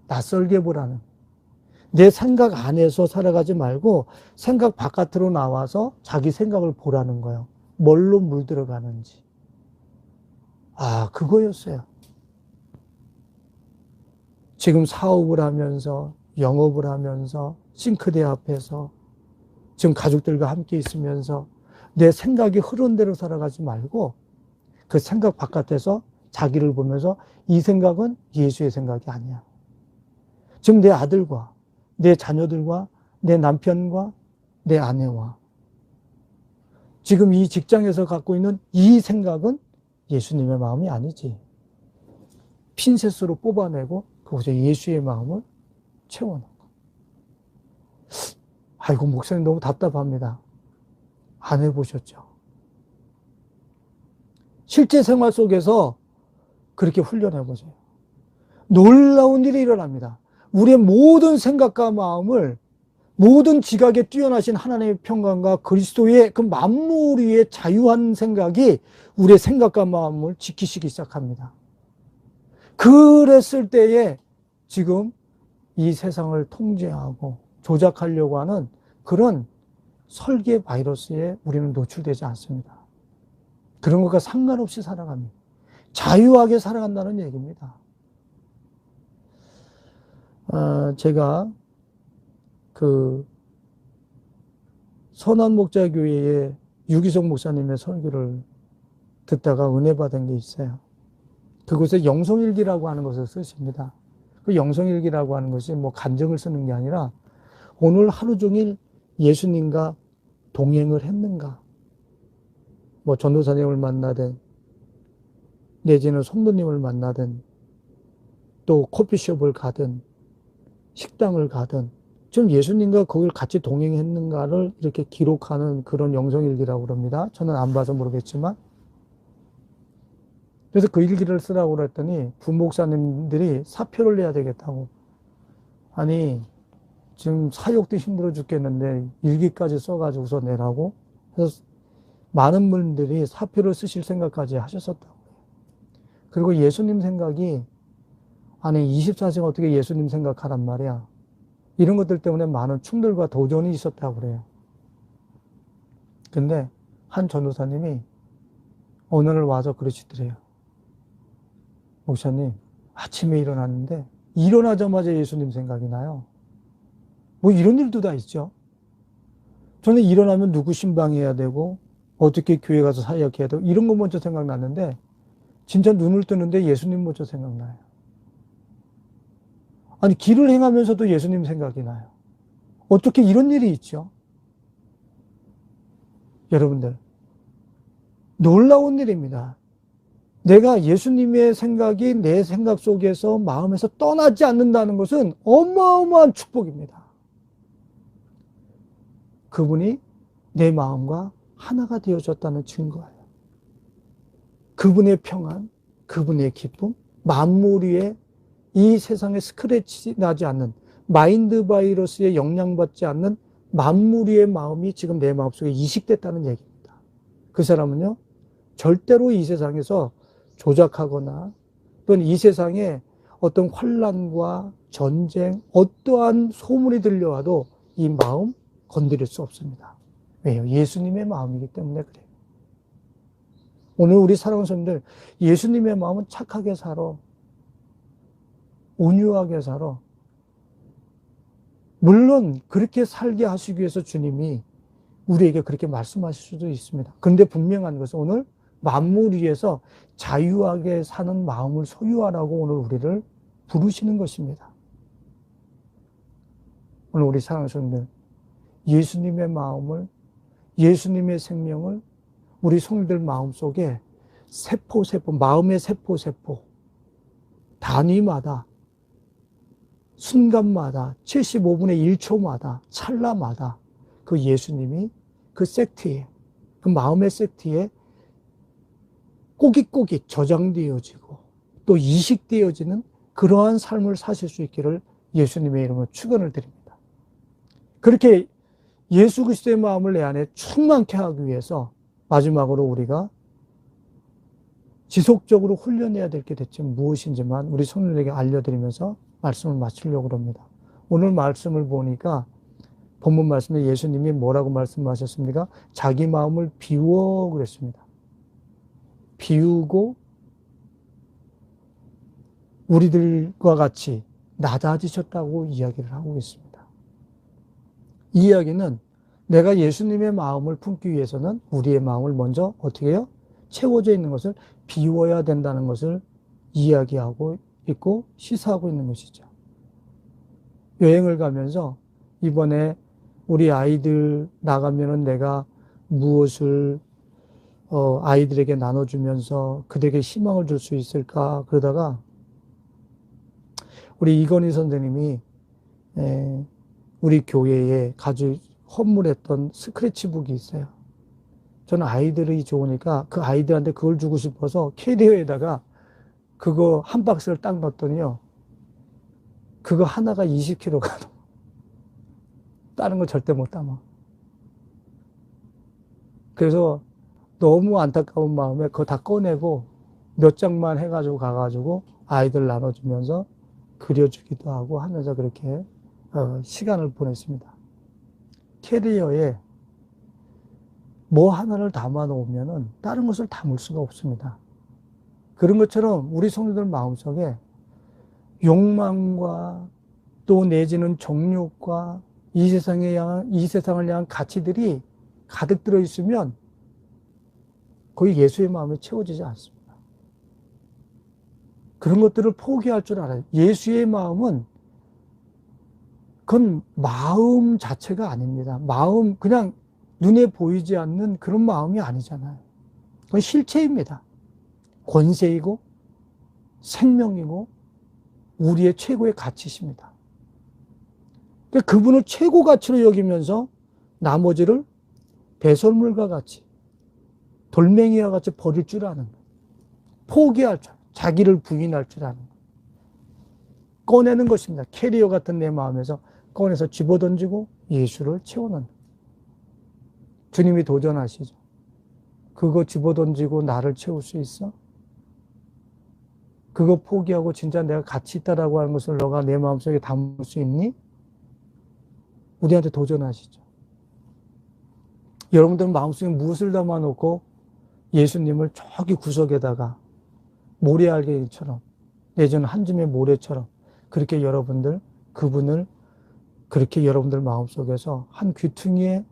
낯설게 보라는. 내 생각 안에서 살아가지 말고 생각 바깥으로 나와서 자기 생각을 보라는 거예요. 뭘로 물들어가는지. 아, 그거였어요. 지금 사업을 하면서, 영업을 하면서, 싱크대 앞에서, 지금 가족들과 함께 있으면서 내 생각이 흐른 대로 살아가지 말고 그 생각 바깥에서 자기를 보면서 이 생각은 예수의 생각이 아니야. 지금 내 아들과 내 자녀들과 내 남편과 내 아내와 지금 이 직장에서 갖고 있는 이 생각은 예수님의 마음이 아니지. 핀셋으로 뽑아내고 그곳에 예수의 마음을 채워넣고. 아이고, 목사님 너무 답답합니다. 안 해보셨죠? 실제 생활 속에서 그렇게 훈련해보세요. 놀라운 일이 일어납니다. 우리의 모든 생각과 마음을 모든 지각에 뛰어나신 하나님의 평강과 그리스도의 그 만물 위에 자유한 생각이 우리의 생각과 마음을 지키시기 시작합니다. 그랬을 때에 지금 이 세상을 통제하고 조작하려고 하는 그런 설계 바이러스에 우리는 노출되지 않습니다. 그런 것과 상관없이 살아갑니다. 자유하게 살아간다는 얘기입니다. 제가 그 선한목자교회의 유기성 목사님의 설교를 듣다가 은혜 받은 게 있어요. 그곳에 영성일기라고 하는 것을 쓰십니다. 그 영성일기라고 하는 것이 뭐 간증을 쓰는 게 아니라 오늘 하루 종일 예수님과 동행을 했는가, 뭐 전도사님을 만나든 내지는 성도님을 만나든 또 커피숍을 가든 식당을 가든 좀 예수님과 거길 같이 동행했는가를 이렇게 기록하는 그런 영성일기라고 그럽니다. 저는 안 봐서 모르겠지만. 그래서 그 일기를 쓰라고 그랬더니 부목사님들이 사표를 내야 되겠다고. 아니, 지금 사역도 힘들어 죽겠는데 일기까지 써가지고서 내라고. 그래서 많은 분들이 사표를 쓰실 생각까지 하셨었다고. 그리고 예수님 생각이, 아니 24시간 어떻게 예수님 생각하란 말이야. 이런 것들 때문에 많은 충돌과 도전이 있었다고 그래요. 근데 한 전도사님이 어느 날 와서 그러시더래요. 목사님, 아침에 일어났는데 일어나자마자 예수님 생각이 나요. 뭐 이런 일도 다 있죠. 저는 일어나면 누구 신방해야 되고 어떻게 교회 가서 사역해야 되고 이런 거 먼저 생각났는데 진짜 눈을 뜨는데 예수님 먼저 생각나요. 아니, 길을 행하면서도 예수님 생각이 나요. 어떻게 이런 일이 있죠? 여러분들, 놀라운 일입니다. 내가 예수님의 생각이 내 생각 속에서 마음에서 떠나지 않는다는 것은 어마어마한 축복입니다. 그분이 내 마음과 하나가 되어졌다는 증거예요. 그분의 평안, 그분의 기쁨, 만물 위에 이 세상에 스크래치 나지 않는 마인드 바이러스에 영향받지 않는 만물 위의 마음이 지금 내 마음속에 이식됐다는 얘기입니다. 그 사람은요, 절대로 이 세상에서 조작하거나 또는 이 세상에 어떤 환난과 전쟁, 어떠한 소문이 들려와도 이 마음 건드릴 수 없습니다. 왜요? 예수님의 마음이기 때문에 그래요. 오늘 우리 사랑하는 성도들, 예수님의 마음은 착하게 살아. 온유하게 살아. 물론 그렇게 살게 하시기 위해서 주님이 우리에게 그렇게 말씀하실 수도 있습니다. 그런데 분명한 것은 오늘 만물 위에서 자유하게 사는 마음을 소유하라고 오늘 우리를 부르시는 것입니다. 오늘 우리 사랑하는 성도들, 예수님의 마음을, 예수님의 생명을 우리 성도들 마음속에 세포, 마음의 세포, 단위마다, 순간마다, 75분의 1초마다, 찰나마다 그 예수님이 그 섹트에, 그 마음의 섹트에 꼬깃꼬깃 저장되어지고 또 이식되어지는 그러한 삶을 사실 수 있기를 예수님의 이름으로 축원을 드립니다. 그렇게 예수 그리스도의 마음을 내 안에 충만케 하기 위해서 마지막으로 우리가 지속적으로 훈련해야 될 게 대체 무엇인지만 우리 성도들에게 알려드리면서 말씀을 마치려고 합니다. 오늘 말씀을 보니까 본문 말씀에 예수님이 뭐라고 말씀하셨습니까? 자기 마음을 비워 그랬습니다. 비우고 우리들과 같이 낮아지셨다고 이야기를 하고 있습니다. 이 이야기는 내가 예수님의 마음을 품기 위해서는 우리의 마음을 먼저 어떻게 해요? 채워져 있는 것을 비워야 된다는 것을 이야기하고 있고 시사하고 있는 것이죠. 여행을 가면서 이번에 우리 아이들 나가면은 내가 무엇을 아이들에게 나눠주면서 그들에게 희망을 줄 수 있을까 그러다가 우리 이건희 선생님이 우리 교회에 아주 헌물했던 스크래치북이 있어요. 저는 아이들이 좋으니까 그 아이들한테 그걸 주고 싶어서 캐리어에다가 그거 한 박스를 딱 넣었더니요. 그거 하나가 20kg가 넘어. 다른 거 절대 못 담아. 그래서 너무 안타까운 마음에 그거 다 꺼내고 몇 장만 해가지고 가가지고 아이들 나눠주면서 그려주기도 하고 하면서 그렇게 시간을 보냈습니다. 캐리어에 뭐 하나를 담아 놓으면은 다른 것을 담을 수가 없습니다. 그런 것처럼 우리 성도들 마음속에 욕망과 또 내지는 정욕과 이 세상을 향한 가치들이 가득 들어 있으면 거의 예수의 마음에 채워지지 않습니다. 그런 것들을 포기할 줄 알아요. 예수의 마음은 그건 마음 자체가 아닙니다. 마음 그냥 눈에 보이지 않는 그런 마음이 아니잖아요. 그건 실체입니다. 권세이고 생명이고 우리의 최고의 가치십니다. 그러니까 그분을 최고 가치로 여기면서 나머지를 배설물과 같이 돌멩이와 같이 버릴 줄 아는 거예요. 포기할 줄, 자기를 부인할 줄 아는 거예요. 꺼내는 것입니다. 캐리어 같은 내 마음에서 꺼내서 집어던지고 예수를 채워넣는 거예요. 주님이 도전하시죠. 그거 집어던지고 나를 채울 수 있어? 그거 포기하고 진짜 내가 가치 있다라고 하는 것을 너가 내 마음속에 담을 수 있니? 우리한테 도전하시죠. 여러분들은 마음속에 무엇을 담아놓고 예수님을 저기 구석에다가 모래알갱이처럼 내지는 한 줌의 모래처럼 그렇게 여러분들 그분을 그렇게 여러분들 마음속에서 한 귀퉁이에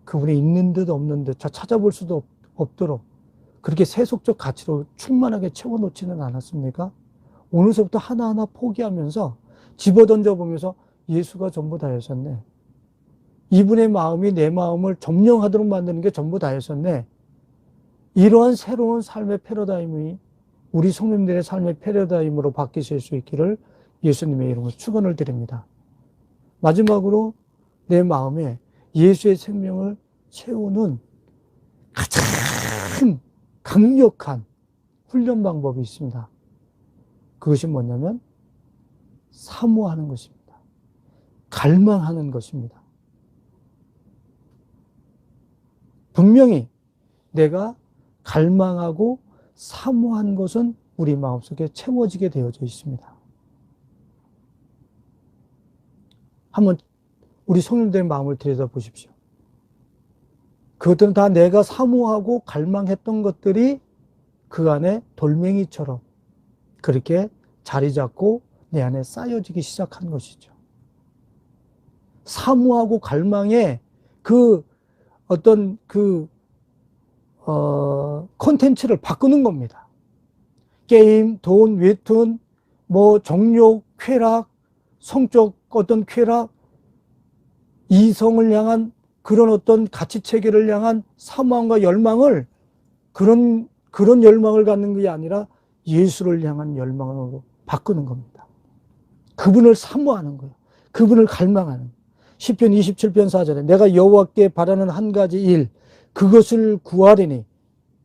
그분이 있는 듯 없는 듯 찾아볼 수도 없도록 그렇게 세속적 가치로 충만하게 채워놓지는 않았습니까? 오늘서부터 하나하나 포기하면서 집어던져 보면서 예수가 전부 다였었네. 이분의 마음이 내 마음을 점령하도록 만드는 게 전부 다였었네. 이러한 새로운 삶의 패러다임이 우리 성도님들의 삶의 패러다임으로 바뀌실 수 있기를 예수님의 이름으로 축원을 드립니다. 마지막으로 내 마음에 예수의 생명을 채우는 가장 강력한 훈련 방법이 있습니다. 그것이 뭐냐면 사모하는 것입니다. 갈망하는 것입니다. 분명히 내가 갈망하고 사모한 것은 우리 마음속에 채워지게 되어져 있습니다. 한번 우리 성도님들의 마음을 들여다보십시오. 그것들은 다 내가 사모하고 갈망했던 것들이 그 안에 돌멩이처럼 그렇게 자리 잡고 내 안에 쌓여지기 시작한 것이죠. 사모하고 갈망의 그 어떤 콘텐츠를 바꾸는 겁니다. 게임, 돈, 웹툰, 정욕, 쾌락, 성적 어떤 쾌락, 이성을 향한 그런 어떤 가치 체계를 향한 사모함과 열망을 그런 열망을 갖는 게 아니라 예수를 향한 열망으로 바꾸는 겁니다. 그분을 사모하는 거예요. 그분을 갈망하는 거예요. 시편 27편 4절에 내가 여호와께 바라는 한 가지 일 그것을 구하리니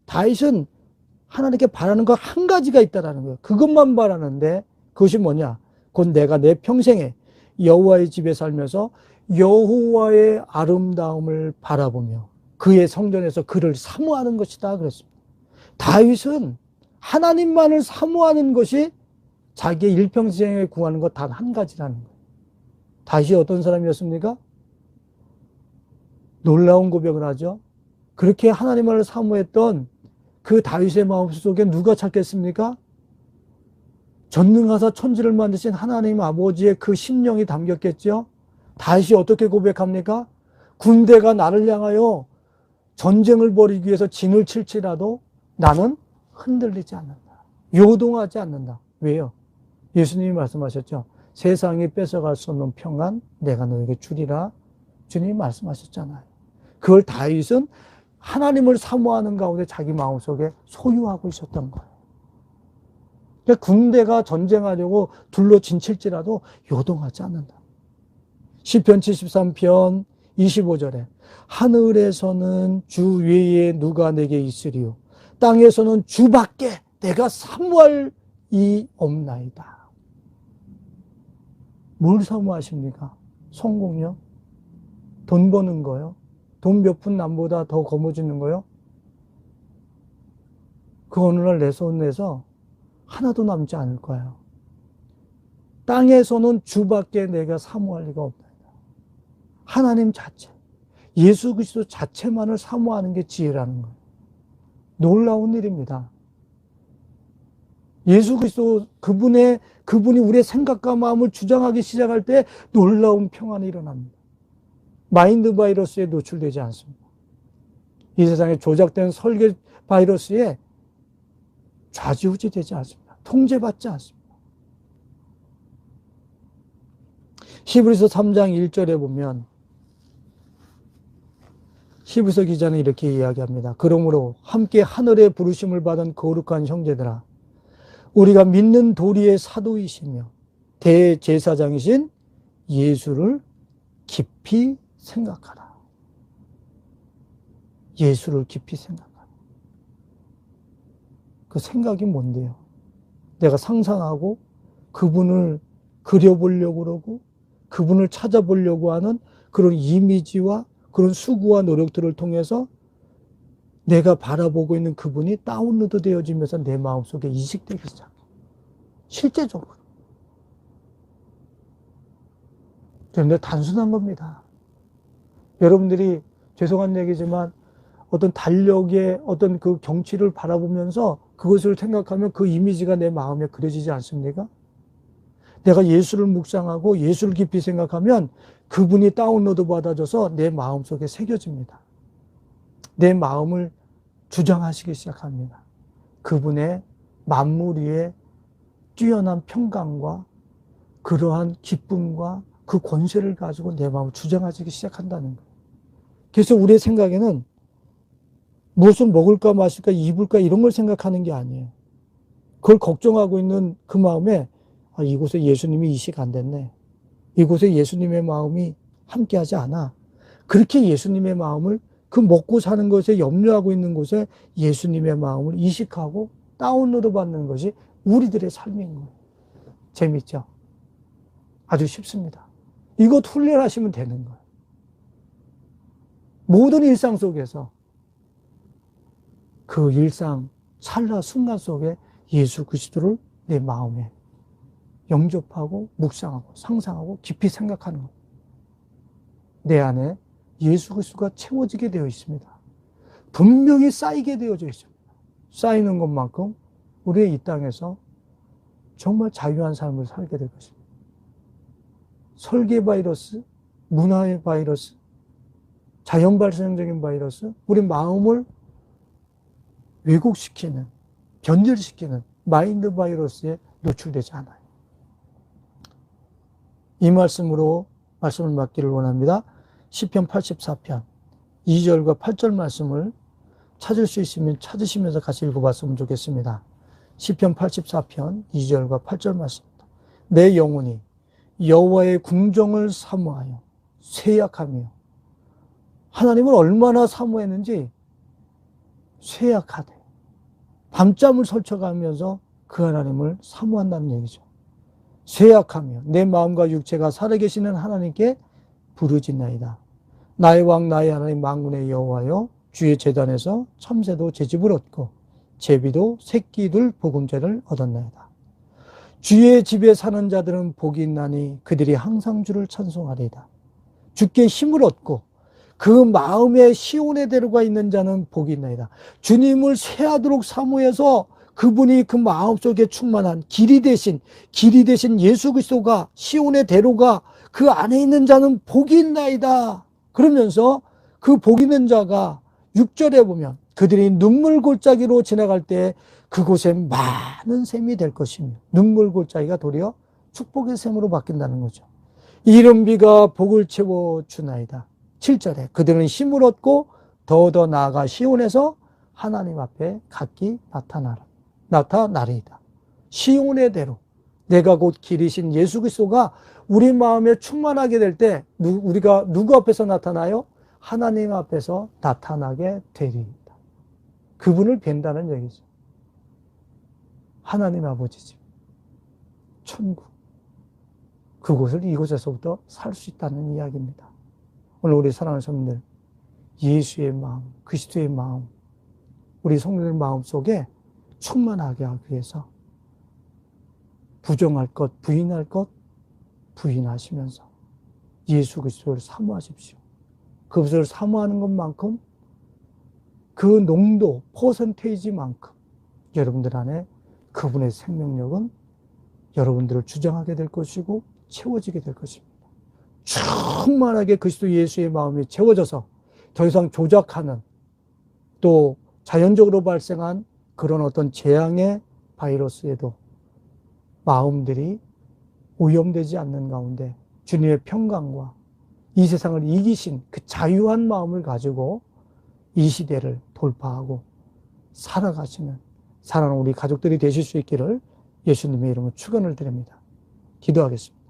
다윗은 하나님께 바라는 거 한 가지가 있다라는 거예요. 그것만 바라는데 그것이 뭐냐? 곧 내가 내 평생에 여호와의 집에 살면서 여호와의 아름다움을 바라보며 그의 성전에서 그를 사모하는 것이다 그랬습니다. 다윗은 하나님만을 사모하는 것이 자기의 일평생에 구하는 것 단 한 가지라는 거예요. 다윗이 어떤 사람이었습니까? 놀라운 고백을 하죠. 그렇게 하나님만을 사모했던 그 다윗의 마음속에 누가 찾겠습니까? 전능하사 천지를 만드신 하나님 아버지의 그 심령이 담겼겠죠. 다윗이 어떻게 고백합니까? 군대가 나를 향하여 전쟁을 벌이기 위해서 진을 칠지라도 나는 흔들리지 않는다. 요동하지 않는다. 왜요? 예수님이 말씀하셨죠. 세상이 뺏어갈 수 없는 평안 내가 너에게 주리라. 주님이 말씀하셨잖아요. 그걸 다윗은 하나님을 사모하는 가운데 자기 마음속에 소유하고 있었던 거예요. 그러니까 군대가 전쟁하려고 둘러 진칠지라도 요동하지 않는다. 시편 73편 25절에 하늘에서는 주 외에 누가 내게 있으리요 땅에서는 주밖에 내가 사모할 이 없나이다. 뭘 사모하십니까? 성공요? 돈 버는 거요? 돈 몇 푼 남보다 더 거머쥐는 거요? 그 어느 날 내 손에서 하나도 남지 않을 거예요. 땅에서는 주밖에 내가 사모할 리가 없다. 하나님 자체, 예수 그리스도 자체만을 사모하는 게 지혜라는 거예요. 놀라운 일입니다. 예수 그리스도 그분이 우리의 생각과 마음을 주장하기 시작할 때 놀라운 평안이 일어납니다. 마인드 바이러스에 노출되지 않습니다. 이 세상에 조작된 설계 바이러스에 좌지우지 되지 않습니다. 통제받지 않습니다. 히브리서 3장 1절에 보면 히브리서 기자는 이렇게 이야기합니다. 그러므로 함께 하늘의 부르심을 받은 거룩한 형제들아 우리가 믿는 도리의 사도이시며 대제사장이신 예수를 깊이 생각하라. 예수를 깊이 생각하라. 그 생각이 뭔데요? 내가 상상하고 그분을 그려보려고 그러고 그분을 찾아보려고 하는 그런 이미지와 그런 수고와 노력들을 통해서 내가 바라보고 있는 그분이 다운로드 되어지면서 내 마음속에 이식되기 시작해요. 실제적으로. 그런데 단순한 겁니다. 여러분들이 죄송한 얘기지만 어떤 달력의 어떤 그 경치를 바라보면서 그것을 생각하면 그 이미지가 내 마음에 그려지지 않습니까? 내가 예수를 묵상하고 예수를 깊이 생각하면 그분이 다운로드 받아줘서 내 마음속에 새겨집니다. 내 마음을 주장하시기 시작합니다. 그분의 만물 위에 뛰어난 평강과 그러한 기쁨과 그 권세를 가지고 내 마음을 주장하시기 시작한다는 거예요. 그래서 우리의 생각에는 무엇을 먹을까 마실까 입을까 이런 걸 생각하는 게 아니에요. 그걸 걱정하고 있는 그 마음에 이곳에 예수님이 이식 안 됐네. 이곳에 예수님의 마음이 함께하지 않아. 그렇게 예수님의 마음을 그 먹고 사는 것에 염려하고 있는 곳에 예수님의 마음을 이식하고 다운로드 받는 것이 우리들의 삶인 거예요. 재밌죠? 아주 쉽습니다. 이것 훈련하시면 되는 거예요. 모든 일상 속에서 그 일상 찰나 순간 속에 예수 그리스도를 내 마음에 영접하고 묵상하고 상상하고 깊이 생각하는 것. 내 안에 예수 그리스도가 채워지게 되어 있습니다. 분명히 쌓이게 되어져 있습니다. 쌓이는 것만큼 우리의 이 땅에서 정말 자유한 삶을 살게 될 것입니다. 설계 바이러스, 문화의 바이러스, 자연 발생적인 바이러스, 우리 마음을 왜곡시키는, 변질시키는 마인드 바이러스에 노출되지 않아요. 이 말씀으로 말씀을 맡기를 원합니다. 시편 84편 2절과 8절 말씀을 찾을 수 있으면 찾으시면서 같이 읽어봤으면 좋겠습니다. 시편 84편 2절과 8절 말씀입니다. 내 영혼이 여호와의 궁정을 사모하여 쇠약하며, 하나님을 얼마나 사모했는지 쇠약하대. 밤잠을 설쳐가면서 그 하나님을 사모한다는 얘기죠. 쇠약하며 내 마음과 육체가 살아계시는 하나님께 부르짖나이다. 나의 왕 나의 하나님 만군의 여호와여, 주의 제단에서 참새도 제집을 얻고 제비도 새끼들 보금자를 얻었나이다. 주의 집에 사는 자들은 복이 있나니 그들이 항상 주를 찬송하리이다. 주께 힘을 얻고 그 마음에 시온의 대로가 있는 자는 복이 있나이다. 주님을 쇠하도록 사모해서 그분이 그 마음속에 충만한 길이 되신 예수 그리스도가, 시온의 대로가 그 안에 있는 자는 복이 있나이다. 그러면서 그 복 있는 자가 6절에 보면 그들이 눈물 골짜기로 지나갈 때 그곳에 많은 샘이 될 것이며, 눈물 골짜기가 도리어 축복의 샘으로 바뀐다는 거죠. 이른 비가 복을 채워 주나이다. 7절에 그들은 힘을 얻고 더 나아가 시온에서 하나님 앞에 각기 나타나리이다. 시온의 대로, 내가 곧 길이신 예수 그리스도가 우리 마음에 충만하게 될 때 우리가 누구 앞에서 나타나요? 하나님 앞에서 나타나게 되리이다. 그분을 뵌다는 얘기죠. 하나님 아버지 집, 천국, 그곳을 이곳에서부터 살 수 있다는 이야기입니다. 오늘 우리 사랑하는 성도들, 예수의 마음, 그리스도의 마음, 우리 성도들 마음 속에 충만하게 하기 위해서 부정할 것, 부인할 것 부인하시면서 예수 그리스도를 사모하십시오. 그것을 사모하는 것만큼 그 농도, 퍼센테이지만큼 여러분들 안에 그분의 생명력은 여러분들을 주장하게 될 것이고 채워지게 될 것입니다. 충만하게 그리스도 예수의 마음이 채워져서 더 이상 조작하는, 또 자연적으로 발생한 그런 어떤 재앙의 바이러스에도 마음들이 오염되지 않는 가운데 주님의 평강과 이 세상을 이기신 그 자유한 마음을 가지고 이 시대를 돌파하고 살아가시는 사랑하는 우리 가족들이 되실 수 있기를 예수님의 이름으로 축원을 드립니다. 기도하겠습니다.